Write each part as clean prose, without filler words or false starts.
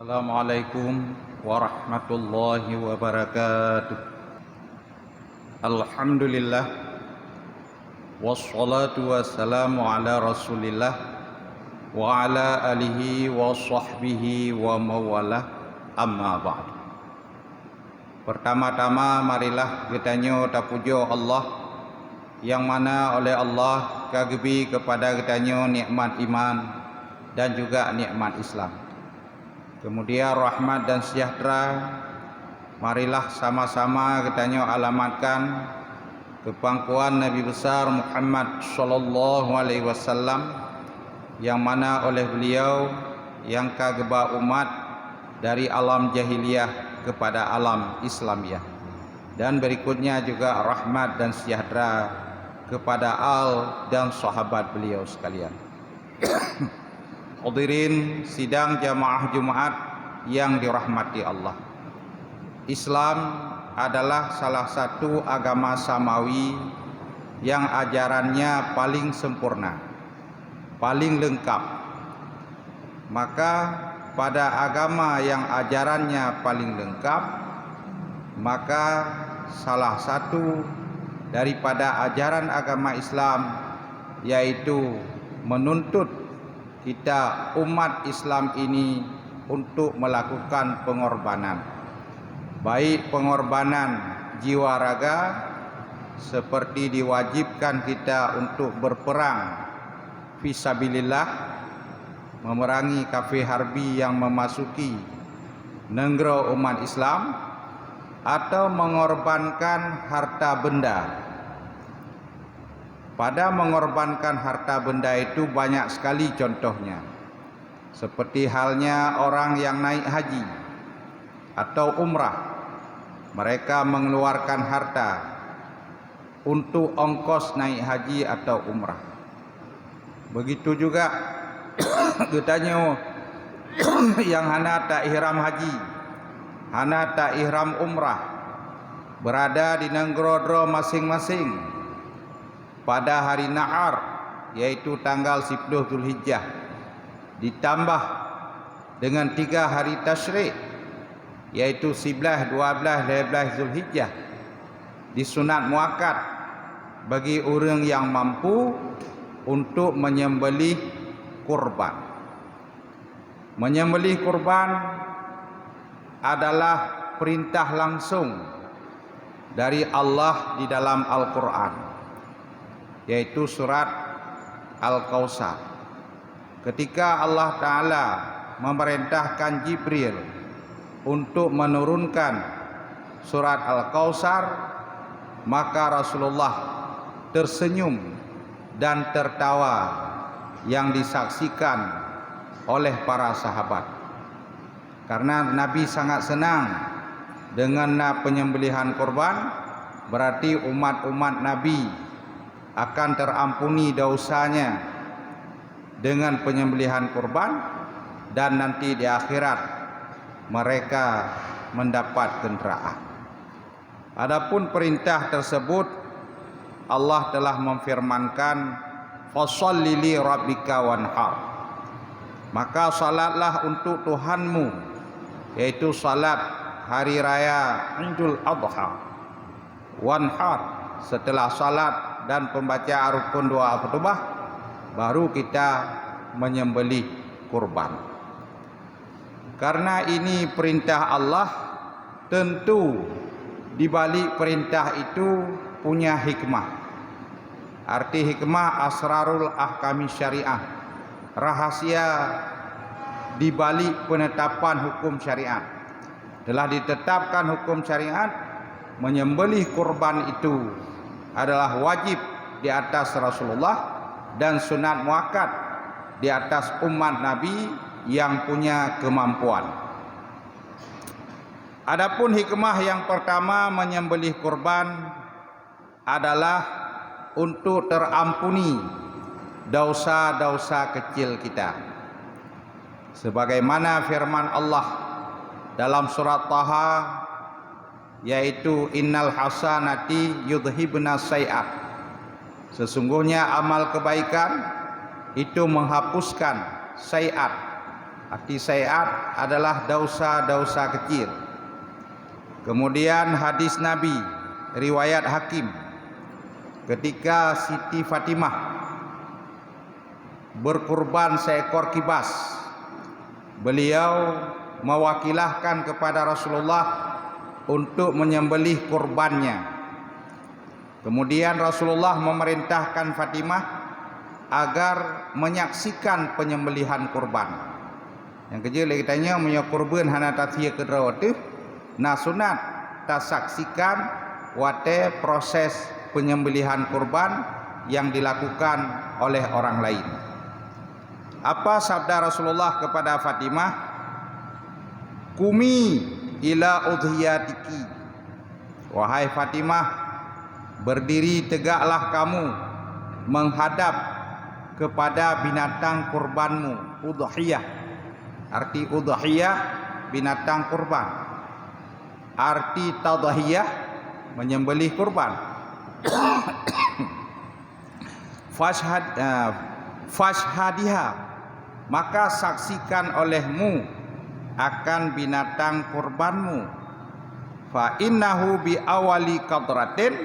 Assalamualaikum warahmatullahi wabarakatuh. Alhamdulillah wassalatu wassalamu ala Rasulillah wa ala alihi wa sahbihi wa mawalah, amma ba'd. Pertama-tama marilah kita tapujo Allah yang mana oleh Allah kagbi kepada kita nikmat iman dan juga nikmat Islam. Kemudian rahmat dan sejahtera marilah sama-sama kita alamatkan ke pangkuan Nabi besar Muhammad sallallahu alaihi wasallam yang mana oleh beliau yang kageba umat dari alam jahiliyah kepada alam Islamiyah, dan berikutnya juga rahmat dan sejahtera kepada al dan sahabat beliau sekalian. Hadirin sidang jamaah Jumat yang dirahmati Allah. Islam adalah salah satu agama samawi yang ajarannya paling sempurna, paling lengkap. Maka pada agama yang ajarannya paling lengkap, maka salah satu daripada ajaran agama Islam yaitu menuntut kita umat Islam ini untuk melakukan pengorbanan, baik pengorbanan jiwa raga seperti diwajibkan kita untuk berperang fisabilillah, memerangi kafir harbi yang memasuki negara umat Islam, atau mengorbankan harta benda. Pada mengorbankan harta benda itu banyak sekali contohnya. Seperti halnya orang yang naik haji atau umrah. Mereka mengeluarkan harta untuk ongkos naik haji atau umrah. Begitu juga katanya yang hana tak ihram haji, hana tak ihram umrah, berada di negara masing-masing pada hari Nahar, yaitu tanggal 10 Zulhijjah, ditambah dengan 3 hari Tasyrik, yaitu 11, 12, 13 Zulhijjah, disunat muakkad bagi orang yang mampu untuk menyembelih kurban. Menyembelih kurban adalah perintah langsung dari Allah di dalam Al-Quran, yaitu surat Al-Kautsar. Ketika Allah Ta'ala memerintahkan Jibril untuk menurunkan surat Al-Kautsar, maka Rasulullah tersenyum dan tertawa yang disaksikan oleh para sahabat, karena Nabi sangat senang dengan penyembelihan kurban. Berarti umat-umat Nabi akan terampuni dosanya dengan penyembelihan kurban, dan nanti di akhirat mereka mendapat kenderaan. Adapun perintah tersebut, Allah telah memfirmankan, fasholli li rabbika wanhar, maka salatlah untuk Tuhanmu, yaitu salat hari raya Idul Adha. Wanhar, setelah salat dan pembaca rukun doa khutbah, baru kita menyembelih kurban. Karena ini perintah Allah, tentu di balik perintah itu punya hikmah. Arti hikmah asrarul ahkami syariah, rahasia di balik penetapan hukum syariat. Telah ditetapkan hukum syariat, menyembelih kurban itu adalah wajib di atas Rasulullah dan sunat muakkad di atas umat Nabi yang punya kemampuan. Adapun hikmah yang pertama menyembelih kurban adalah untuk terampuni dosa-dosa kecil kita. Sebagaimana firman Allah dalam surat Taha, yaitu innal hasanati yudhibna sayiat, sesungguhnya amal kebaikan itu menghapuskan sayiat, Arti sayiat adalah dosa-dosa kecil. Kemudian hadis Nabi riwayat Hakim, ketika Siti Fatimah berkurban seekor kibas, beliau mewakilahkan kepada Rasulullah untuk menyembelih kurbannya. Kemudian Rasulullah memerintahkan Fatimah agar menyaksikan penyembelihan kurban. Yang kecil lagi tanya punya kurban hana tathia kedra tu, nah sunat tak saksikan wate proses penyembelihan kurban yang dilakukan oleh orang lain. Apa sabda Rasulullah kepada Fatimah? Kumi ila udhiyatiki. Wahai Fatimah, berdiri tegaklah kamu menghadap kepada binatang kurbanmu. Udhiyah. Arti udhiyah binatang kurban. Arti tadhiyah menyembelih kurban. Fashhadiha, maka saksikan olehmu akan binatang kurbanmu. Fa innahu bi awali qadratin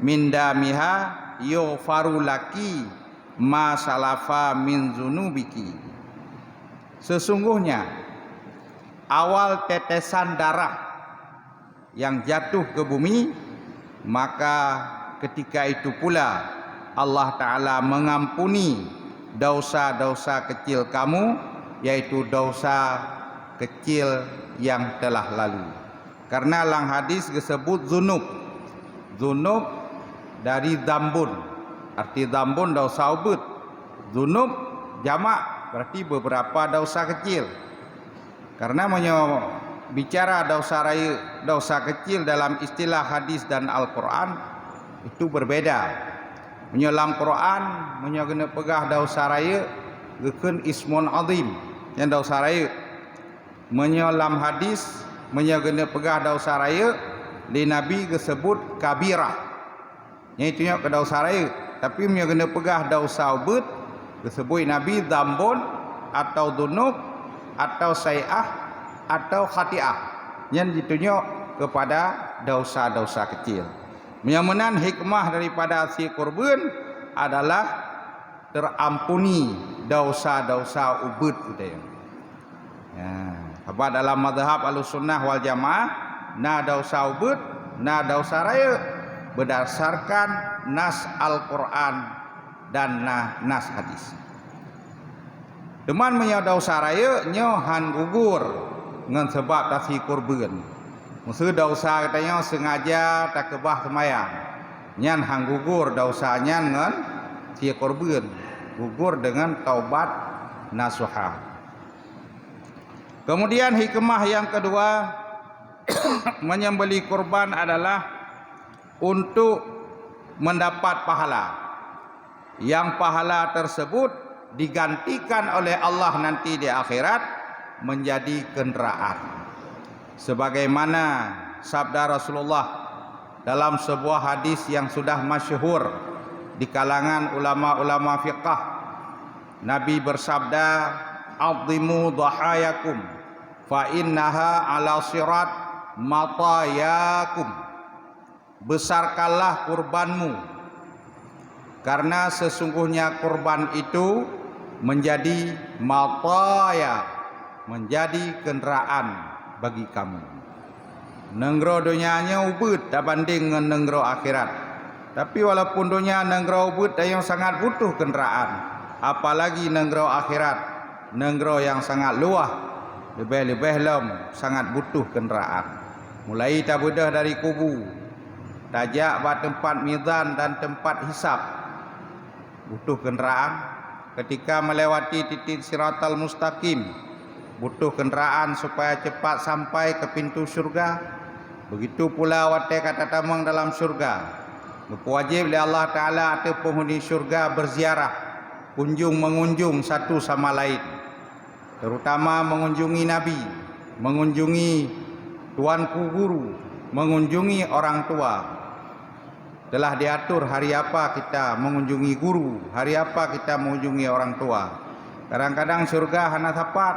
min damiha yufaru laki ma salafa min zunubiki. Sesungguhnya awal tetesan darah yang jatuh ke bumi, maka ketika itu pula Allah Ta'ala mengampuni dosa-dosa kecil kamu, yaitu dosa kecil yang telah lalu. Karena dalam hadis disebut zunub. Zunub dari zambun. Arti zambun dosa ubud. Zunub jamak berarti beberapa dosa kecil. Karena bicara dosa raya, dosa kecil dalam istilah hadis dan Al-Quran itu berbeda. Menyelam Quran menyagena pegah dosa raya gekeun ismun azim yang dosa raya. Menyelam hadis menyagena pegah dosa raya di Nabi disebut kabirah. Iaitu nya ke dosa raya, tapi menyagena pegah dosa ubud disebut Nabi dzambun atau dzunub atau sayi'ah atau khati'ah. Yang ditunjuk kepada dosa-dosa kecil. Menyamanan hikmah daripada si kurban adalah terampuni dosa-dosa ubud kita. Ya, apa dalam mazhab Ahlussunnah wal Jamaah, na dosa ubud, na dosa raya berdasarkan nas Al-Quran dan nas hadis. Teman punya dosa raya nyo han gugur ngan sebab tasi kurban. Musuh dosa katanya sengaja tak kebah semayang. Nyan hang gugur dosanya ngan si kurban. Gugur dengan taubat nasuha. Kemudian hikmah yang kedua menyembelih kurban adalah untuk mendapat pahala. Yang pahala tersebut digantikan oleh Allah nanti di akhirat menjadi kenderaan. Sebagaimana sabda Rasulullah dalam sebuah hadis yang sudah masyhur di kalangan ulama-ulama fiqh. Nabi bersabda, "Azzimu dhahayakum fa innaha ala sirat matayakum." Besarkanlah kurbanmu, karena sesungguhnya kurban itu menjadi mataya, menjadi kenderaan bagi kamu. Nenggro dunianya ubud tak banding dengan nenggro akhirat. Tapi walaupun dunia nenggro ubud yang sangat butuh kenderaan, apalagi nenggro akhirat, nenggro yang sangat luah, lebih-lebih sangat butuh kenderaan. Mulai tak mudah dari kubu, tajak buat tempat mizan dan tempat hisab, butuh kenderaan. Ketika melewati titik siratal mustaqim, butuh kenderaan supaya cepat sampai ke pintu syurga. Begitu pula wate kata tamang dalam syurga, berwajib oleh Allah Ta'ala atau penghuni syurga berziarah, mengunjung satu sama lain, terutama mengunjungi Nabi, mengunjungi tuanku guru, mengunjungi orang tua. Telah diatur hari apa kita mengunjungi guru, hari apa kita mengunjungi orang tua. Kadang-kadang surga hana sapat,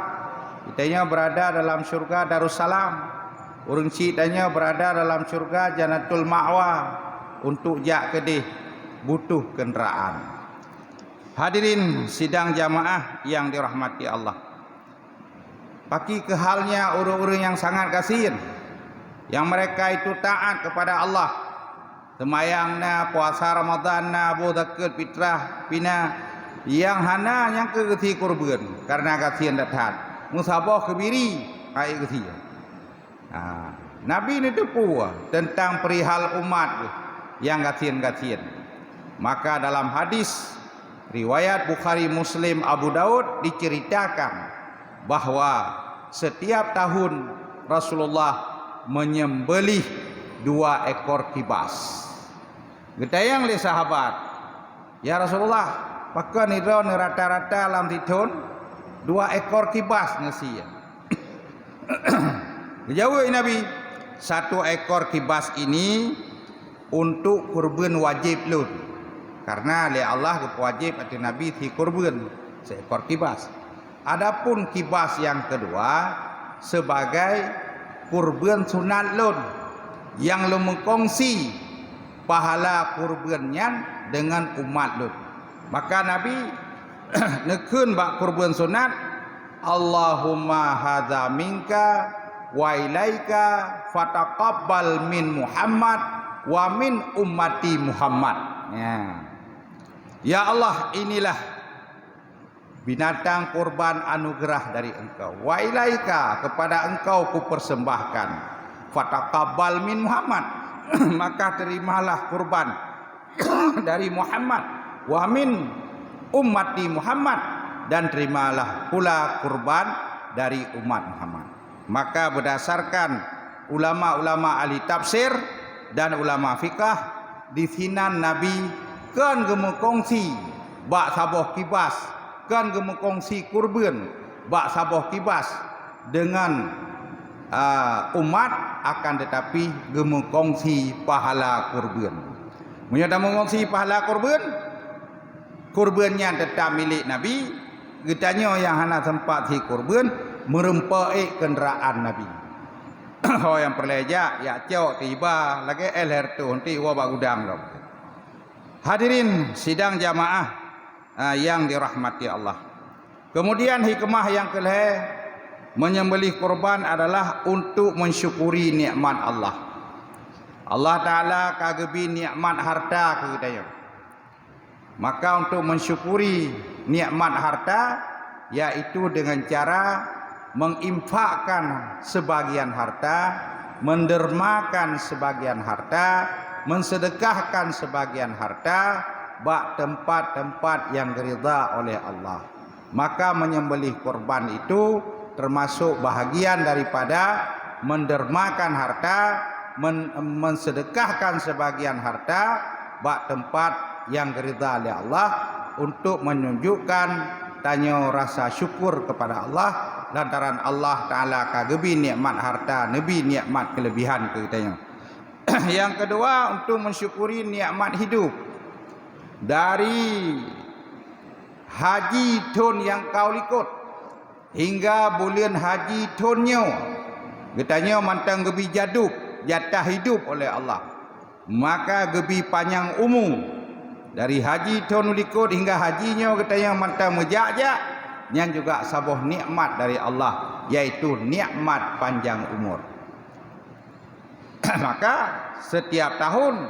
Kitanya berada dalam syurga Darussalam. Urang citanya berada dalam syurga Jannatul Ma'wa. Untuk jak kedih butuh kenderaan. Hadirin sidang jamaah yang dirahmati Allah. Bagi kehalnya orang-orang yang sangat kasihan, yang mereka itu taat kepada Allah, semayangna, puasa Ramadanna, zakat fitrah, pina, yang hana yang kegeti kurban karena kasihan datang, musabah kebiri, hai kesian. Nabi ni tepu tentang perihal umat yang kasihan-kasihan. Maka dalam hadis riwayat Bukhari, Muslim, Abu Daud diceritakan bahwa setiap tahun Rasulullah menyembelih 2 ekor kibas. Getayang le sahabat, ya Rasulullah, pakai nidron rata-rata dalam tahun 2 ekor kibas nasi. Jawab Nabi, 1 ekor kibas ini untuk kurban wajib lun. Karena oleh Allah wajib atau Nabi di kurban seekor kibas. Adapun kibas yang kedua sebagai kurban sunat lun yang lu mengkongsi pahala kurbannya dengan umat lun. Maka Nabi nekun bak kurban sunat, Allahumma hadza minka wa ilaika fataqabbal min Muhammad wa min ummati Muhammad. Ya Allah, inilah binatang kurban anugerah dari engkau. Wa ilaika, kepada engkau kupersembahkan. Fataqabbal min Muhammad, maka terimalah kurban dari Muhammad. Wa min ummati Muhammad, dan terimalah pula kurban dari umat Muhammad. Maka berdasarkan ulama-ulama ahli tafsir dan ulama fikah, di sinan Nabi kan gemukongsi bak saboh kibas, kan gemukongsi kurban bak saboh kibas dengan umat, akan tetapi gemukongsi pahala kurban. Menyata mengongsi pahala kurban, kurbannya tetap milik Nabi. Getanya yang hana tempat si kurban merempai kenderaan Nabi. Oh yang perleja ya cok tiba lagi elher tu nanti wabak gudang dong. Hadirin sidang jamaah yang dirahmati Allah. Kemudian hikmah yang kelih menyembelih kurban adalah untuk mensyukuri nikmat Allah. Allah Ta'ala kagebi nikmat harta ke kita. Maka untuk mensyukuri nikmat harta, yaitu dengan cara menginfakkan sebagian harta, mendermakan sebagian harta, mensedekahkan sebagian harta bak tempat-tempat yang diridha oleh Allah. Maka menyembelih kurban itu termasuk bahagian daripada mendermakan harta, mensedekahkan sebagian harta bak tempat yang diridha oleh Allah, untuk menunjukkan tanya rasa syukur kepada Allah lantaran Allah Ta'ala kagebi nikmat harta, Nabi nikmat kelebihan ke kitanya. Yang kedua, untuk mensyukuri nikmat hidup. Dari haji tahun yang kau ikut hingga bulan haji tahunnya, kitanya mantang gebi jatah hidup oleh Allah. Maka gebi panjang umur. Dari haji tahun likut hingga hajinya kita yang mantap mejak-jak, yang juga sabuh nikmat dari Allah, yaitu nikmat panjang umur. Maka setiap tahun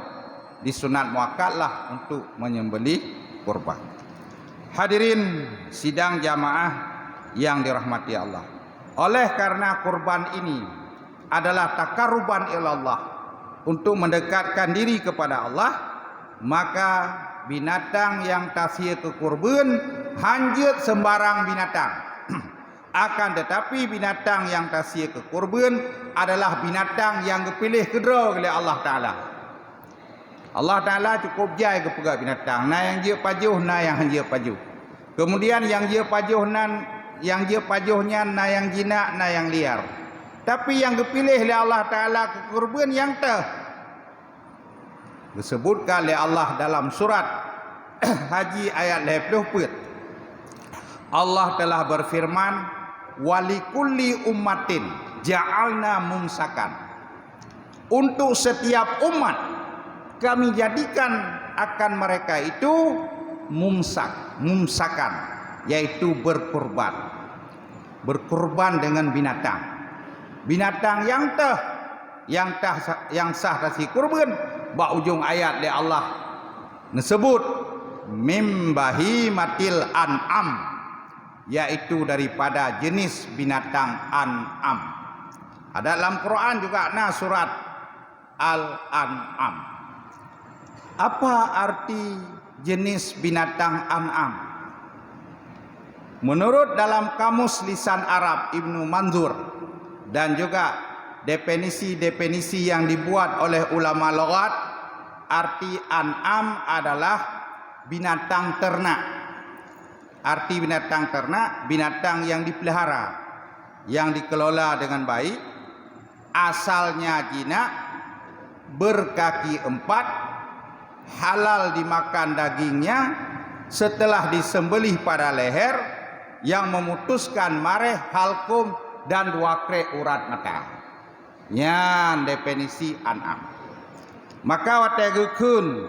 disunat muakkadlah untuk menyembelih kurban. Hadirin sidang jamaah yang dirahmati Allah. Oleh karena kurban ini adalah taqarruban ila Allah, untuk mendekatkan diri kepada Allah, maka binatang yang tasya ke kurban hanjut sembarang binatang. Akan tetapi binatang yang tasya ke kurban adalah binatang yang dipilih kedua oleh Allah Ta'ala. Allah Ta'ala cukup jai ke pegak binatang. Nah yang dia pajuh, nah yang hanjut pajuh. Kemudian yang dia pajuh, yang dia pajuhnya, nah yang jinak, nah yang liar. Tapi yang dipilih oleh Allah Ta'ala ke kurban yang disebutkan oleh Allah dalam surat Haji ayat 20. Allah telah berfirman, walikulli ummatin ja'alna mumsakan. Untuk setiap umat kami jadikan akan mereka itu mumsakan, yaitu berkurban dengan binatang yang sah dari kurban. Ba ujung ayat li Allah disebut mim bahimatil an'am, yaitu daripada jenis binatang an'am. Ada dalam Quran juga surat Al-An'am. Apa arti jenis binatang an'am? Menurut dalam kamus lisan Arab Ibnu Manzur dan juga definisi-definisi yang dibuat oleh ulama lughat, arti an'am adalah binatang ternak. Arti binatang ternak, binatang yang dipelihara, yang dikelola dengan baik, asalnya jinak, berkaki 4, halal dimakan dagingnya setelah disembelih pada leher, yang memutuskan mareh, halkum dan 2 krek urat mata. Yan definisi an'am. Maka wategukun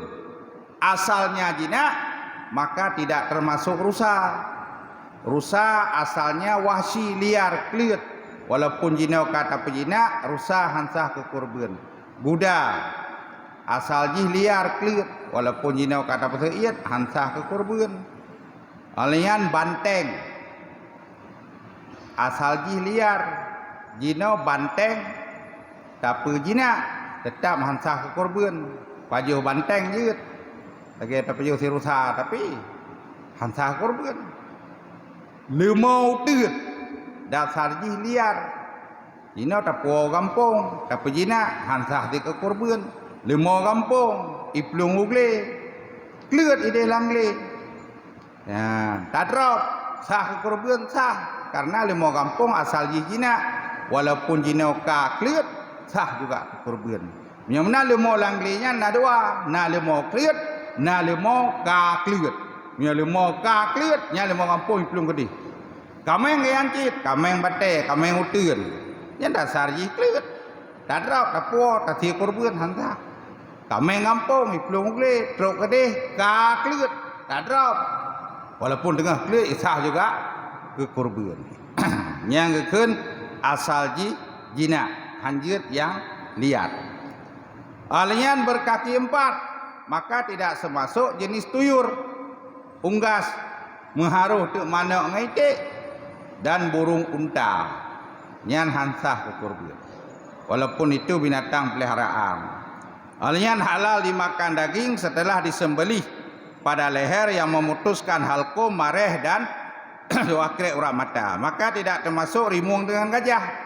asalnya jinak, maka tidak termasuk rusa. Rusa asalnya wahsi, liar, kliut. Walaupun jina kata pejina, rusa hansah ke kurban. Budak asal jih liar, kliut. Walaupun jina kata peseiat, hansah ke kurban. Alian banteng asal jih liar, jina banteng tapi jina tetap hansah ke kurban. Pajuh banteng je lagi tak pajuh si rusa, tapi hansah ke kurban. Lemau teut dasar jih liar, jina tapu kampung, tapi jina hansah di ke kurban. Lemau kampung iplung ugle kliut ide langle, ya tadrop sah ke kurban sah, karena lemau kampung asal jih jina, walaupun jina ka kliut sah juga ke kurban. Yang mana lemau langlenya na dua, na lemau kliut, na lemau ka kliut. Nya lemau ka kliut, nya lemau kampung iplung gede. Kameng yang cit, kameng bate, kameng utun. Yang dasar jih kliut. Tadrop tapu tasi kurban hansah. Kameng kampung iplung ugle, truk gede ka kliut. Tadrop. Walaupun tengah kliut sah juga ke kurban. Yang keun asal jinak, hanjut yang liar. Alian berkaki 4, maka tidak termasuk jenis tuyur, unggas, mengharuh tu mana ngaitik, dan burung unta. Nyan hansah ke kurban. Walaupun itu binatang peliharaan. Alian halal dimakan daging setelah disembelih pada leher, yang memutuskan halkum, mareh dan 2 krek urat mata. Maka tidak termasuk rimung dengan gajah.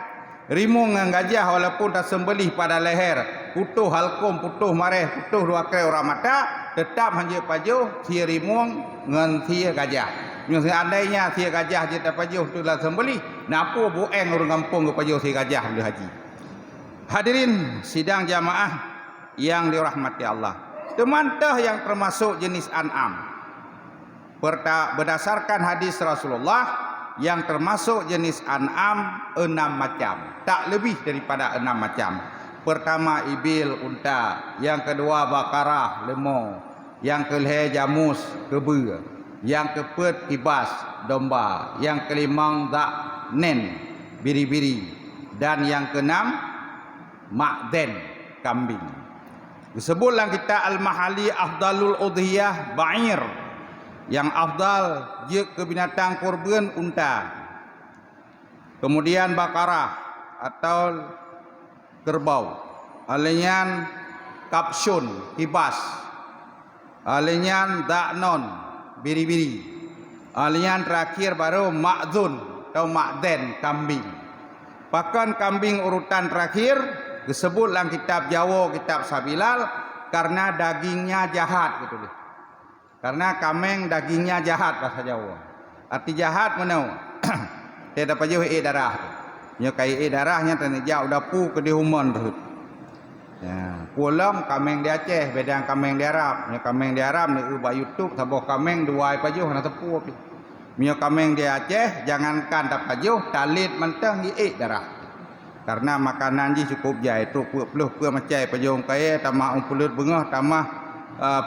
Rimung dengan gajah walaupun tak sembelih pada leher, putuh halkum, putuh mareh, putuh 2 krek urat mata, tetap hanya pajuh si rimung dengan si gajah. Yang seandainya si gajah je tak pajuh tu lah sembelih, napa bueng orang kampung ke pajuh si gajah boleh haji. Hadirin sidang jamaah yang dirahmati Allah, temantah yang termasuk jenis an'am berdasarkan hadis Rasulullah, yang termasuk jenis an'am 6 macam, tak lebih daripada 6 macam. Pertama ibil, unta. Yang kedua bakarah, lemau. Yang kelima jamus, kebe. Yang keempat kibas, domba. Yang kelima nen, biri-biri. Dan yang keenam ma'den, kambing. Disebutlah kita al-mahali afdalul udhiyah ba'ir. Yang afdal je ke binatang kurban unta. Kemudian bakarah atau kerbau. Alian kapsun, kibas. Alian daknon, biri-biri. Alian terakhir baru ma'zun atau ma'den, kambing. Bahkan kambing urutan terakhir disebut dalam kitab Jawa, kitab Sabilal, karena dagingnya jahat gitu deh. Karena kameng dagingnya jahat bahasa Jawa. Arti jahat mana? Tidak dapat jauh darah. Nya kai darahnya tanah udah pu ke di humon tu. Ya, pulang kameng di Aceh, beda kameng di Arab. Nya kameng di Arab ni ubah YouTube, taboh kameng dua pajuh na tepu api. Mio kameng di Aceh jangankan dapat jauh talit mentang diik darah. Karena makanan ji cukup jai tu peluh macai pejong kaya tamah umpulut bengah tamah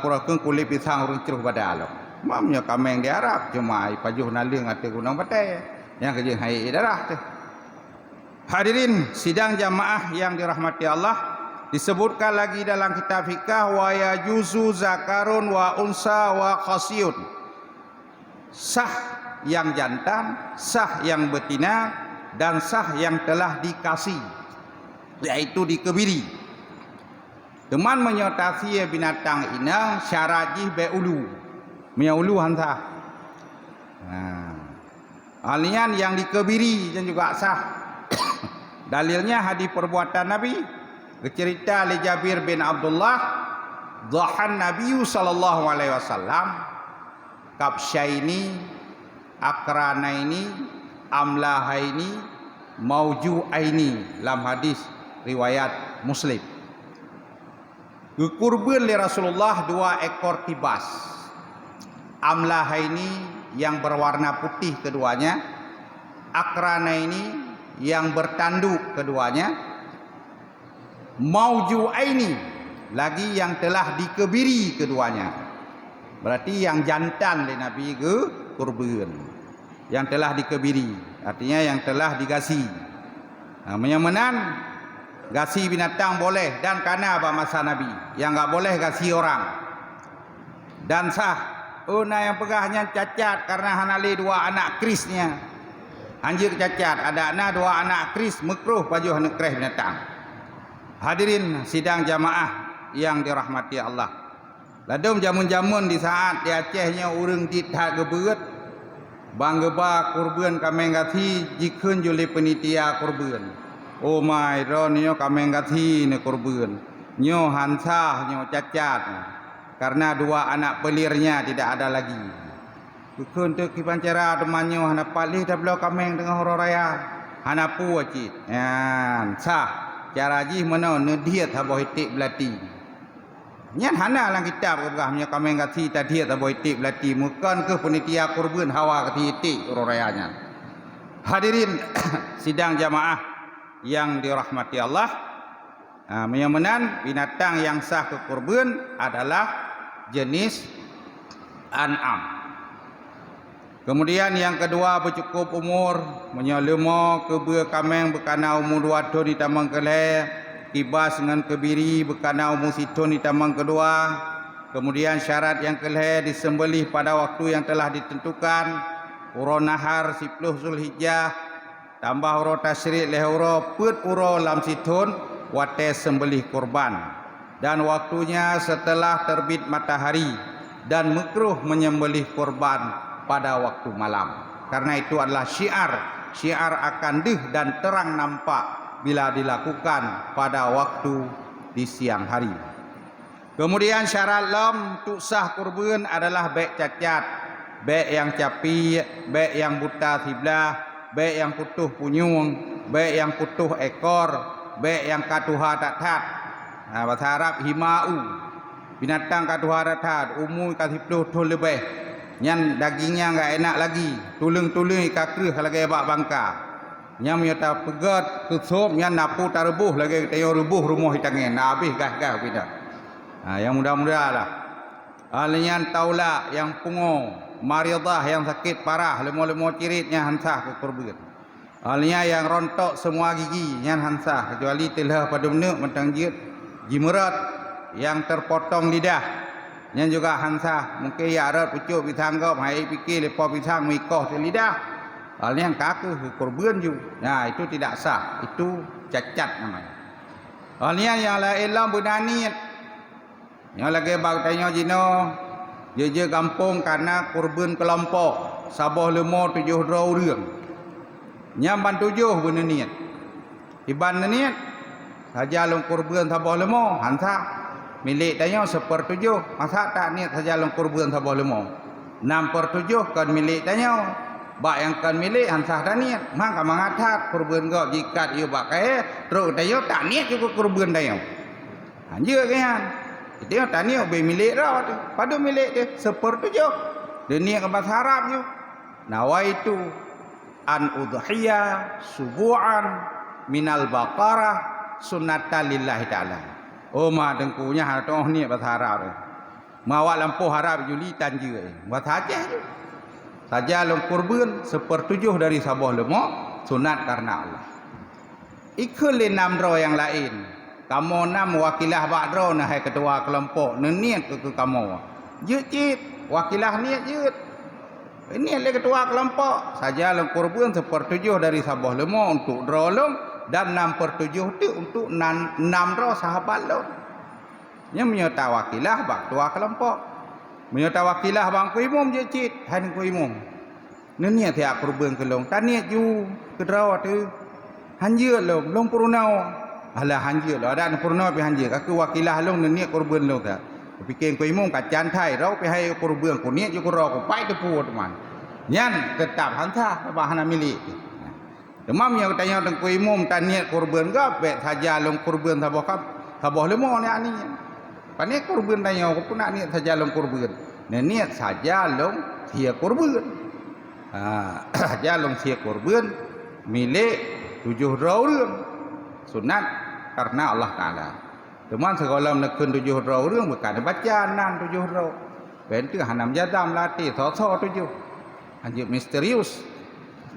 purakung kulit pisang runcruh pada alam. Mamnya kameng di Arab cuma pajuh naling ate gunung batai yang kerja hai darah tu. Hadirin sidang jamaah yang dirahmati Allah, disebutkan lagi dalam kitab fikah wa yajuzu zakarun wa unsa wa khasiyun. Sah yang jantan, sah yang betina, dan sah yang telah dikasih, yaitu dikebiri. Teman menyotasi binatang inang syarat jih beulu. Meulu hantah. Alian yang dikebiri dan juga sah. Dalilnya hadis perbuatan Nabi. Cerita oleh Jabir bin Abdullah, dhahan Nabi sallallahu alaihi wasallam kabsyaini akranaini amlahaini maujuaini, dalam hadis riwayat Muslim. Kurban li Rasulullah 2 ekor kibas. Amlahaini yang berwarna putih keduanya, akranaini yang bertanduk keduanya, maujuaini lagi yang telah dikebiri keduanya. Berarti yang jantan le Nabi ke kurban, yang telah dikebiri, artinya yang telah digasi. Menyamanan gasi binatang boleh dan kana apa masa Nabi, yang enggak boleh gasi orang. Dan sah yang pegahnya cacat karena hanali 2 anak krisnya. Anjir cacat, ada anak 2 anak kris mekruh pajuh anak kris binatang. Hadirin sidang jamaah yang dirahmati Allah. Ladum jamun-jamun di saat di Acehnya urang tidak gebeut banggeba kurban kameng gati jikeun juli penitia kurban. Oh my ron nyo kameng gati ne kurban. Nyo hansah nyo cacat. Karena 2 anak pelirnya tidak ada lagi. Bukan tu kipancara temannya hana palih dah belau kameng tengah horo raya. Hana pu acit. Yan sah. Cara ji mana nediat habo hitik belati. Nyan hana lang kitab kebahnya kameng gati tadiat habo hitik belati. Bukan ke penitia kurban hawa gati hitik horo rayanya. Hadirin sidang jamaah yang dirahmati Allah. Menyamanan binatang yang sah ke kurban adalah jenis an'am. Kemudian yang kedua bercukup umur, menyelema kebe kameng berkana umur 2 tahun di tamang keleh, kibas dengan kebiri berkana umur 1 tahun di tamang kedua. Kemudian syarat yang keleh disembelih pada waktu yang telah ditentukan, uro nahar 10 Zulhijjah, tambah uro tasyrik leh uro put uro lam situn wate sembelih kurban. Dan waktunya setelah terbit matahari, dan makruh menyembelih kurban pada waktu malam. Karena itu adalah syiar akan dih dan terang nampak bila dilakukan pada waktu di siang hari. Kemudian syarat lam untuk sah kurban adalah baik cacat, baik yang capi, baik yang buta tiblah, baik yang putuh punyung, baik yang putuh ekor, baik yang katuha tak-tak. Bahasa Arab himau, binatang katuha tak-tak, umur kasih tuh lebih. Nyan dagingnya enggak enak lagi, tulung-tulung kakrih lagi bak bangka. Nyam nyata pegat tusup nyan napu tarebuh lagi tayo rebuh rumah hitangen. Nah habis gas-gas kita. Yang mudah-mudahlah. Alnyan taula yang pungo, maridah yang sakit parah, lemo-lemo ciritnya hansah ke kurban. Alnya yang rontok semua gigi nyan hansah kecuali telah pada benak mentang jimerat yang terpotong lidah. Yang juga hansah mungkin ya arat pucuk pisanggop hai fikir lepo pisang mikoh di lidah. Hal yang kaku kurban ju. Nah itu tidak sah, itu cacat namanya. Hal yang lain lam bunaniat. Yang lagi bang tanya jino je kampung karena kurban kelompok sabah lemo 7 orang. Nyamban 7 bunaniat. Iban niat saja long kurban sabah lemo hansah milik tanya 1/7, masa tak niat saja long kurban sabah lemo. 6/7 kan milik tanya. Bak yang kan milik hansah dah niat. Maka mengatat kurban kau jika ia bak kaya terus tanya tak niat juga kurban tanya. Anjir kan. Dia tak niat be milik dah tu. Pada milik dia 1/7. Dia niat ke bahasa Arab je. nawaitu an udhiyah subu'an minal baqarah sunnatan lillahi ta'ala. Oh ma dengkunya hatoh ni bahasa Arab. Mawak lampu harap juli tanjir. Buat saja je. Saja long kurban 1/7 dari sabah lemak sunat karena Allah. Ikut le 6 dro yang lain. Kamu 6 wakilah ba'dro nah hai ketua kelompok. Niat ke kamu. Jit wakilah niat jit. Ini le ketua kelompok. Saja long kurban 1/7 dari sabah lemak untuk dro long dan 6/7 tu untuk 6 dro sahabat long. Yang menyerta wakilah bak ketua kelompok. Menyerta wakilah bang kuimum je cit, han kuimum. Nenia tiak kurban kelong, taniat ju kedraw tu. Hanjir long purnau. Alah hanjir lo ada purnau pi hanjir. Aku wakilah long nenia kurban long ta. Pikir kuimum kacan thai rau pi hai kurban ku niat ju ku ro ku pai tu pu teman. Nyan tetap hanta bahana milik. Demam yang tanya teng kuimum taniat kurban gape saja long kurban sabah kap. Sabah lemo ni ani. Panik kurban tanya aku pun nak niat saja long kurban. Niat saja long sia kurban. Saja long sia kurban milik 7 raul sunat karena Allah Taala. Teman sekolah nekun 7 raul bukan baca 6 7 raul. Bentuk hanam jadam latih so 7. Anjir misterius.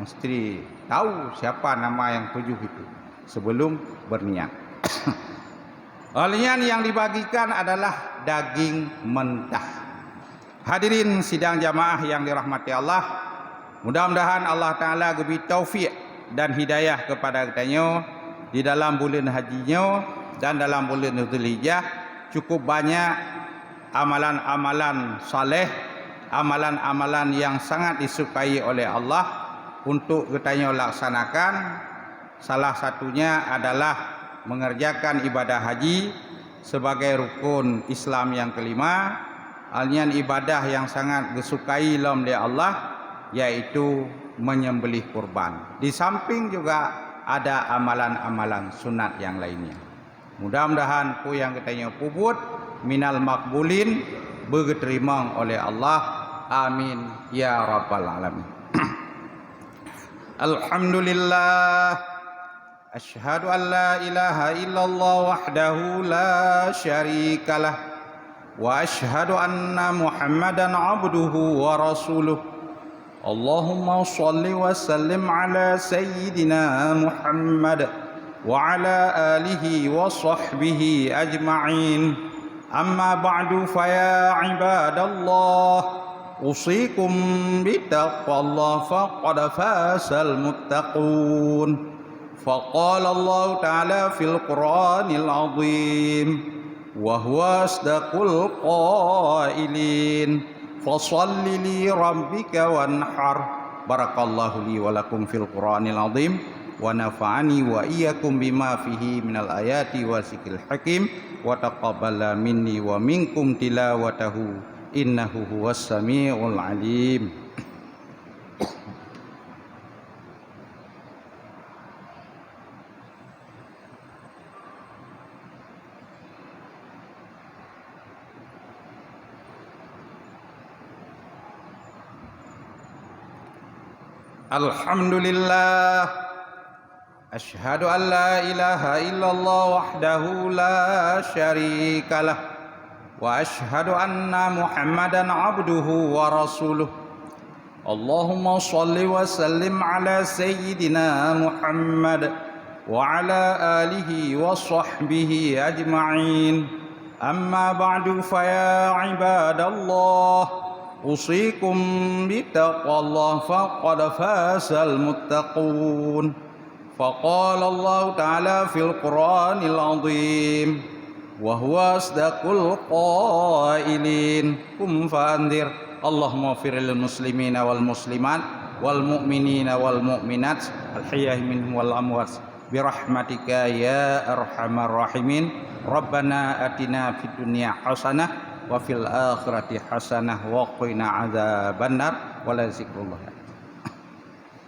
Mesti tahu siapa nama yang 7 itu sebelum berniat. Olehnya yang dibagikan adalah daging mentah. Hadirin sidang jamaah yang dirahmati Allah, mudah-mudahan Allah Ta'ala beri taufik dan hidayah kepada kita di dalam bulan hajinya dan dalam bulan Dzulhijjah. Cukup banyak amalan-amalan saleh, amalan-amalan yang sangat disukai oleh Allah untuk kita laksanakan. Salah satunya adalah mengerjakan ibadah haji sebagai rukun Islam yang kelima. Alnian ibadah yang sangat disukai oleh Allah yaitu menyembelih kurban. Di samping juga ada amalan-amalan sunat yang lainnya. Mudah-mudahan ku yang kita puput minal makbulin berterima oleh Allah. Amin ya rabbal alamin. Alhamdulillah. أشهد أن لا إله إلا الله وحده لا شريك له وأشهد أن محمدا عبده ورسوله اللهم صل وسلم على سيدنا محمد وعلى آله وصحبه أجمعين أما بعد فيا عباد الله أوصيكم بتقوى الله فقد فاز المتقون فقال الله تعالى في القرآن العظيم وهو أصدق القائلين فصل لربك وانحر بارك الله لي ولكم في القرآن العظيم ونفعني وإياكم بما فيه من الآيات والذكر الحكيم وتقبل مني ومنكم تلاوته إنه هو السميع العليم. Alhamdulillah. Asyhadu an la ilaha illallah wahdahu la syarika lah. Wa asyhadu anna Muhammadan abduhu wa rasuluh. Allahumma salli wa sallim ala sayyidina Muhammad wa ala alihi wa sahbihi ajma'in. Amma ba'du fa ya ibadallah. أوصيكم بتقوى الله فقد فاز المتقون فقال الله تعالى في القرآن العظيم وهو أصدق القائلين قم فأنذر اللهم اغفر للمسلمين والمسلمات والمؤمنين والمؤمنات الحياء منهم والأموات برحمتك يا أرحم الراحمين ربنا آتنا في الدنيا حسنة wa fil akhirati hasanah wa qina adzabannar wa la zikrullah.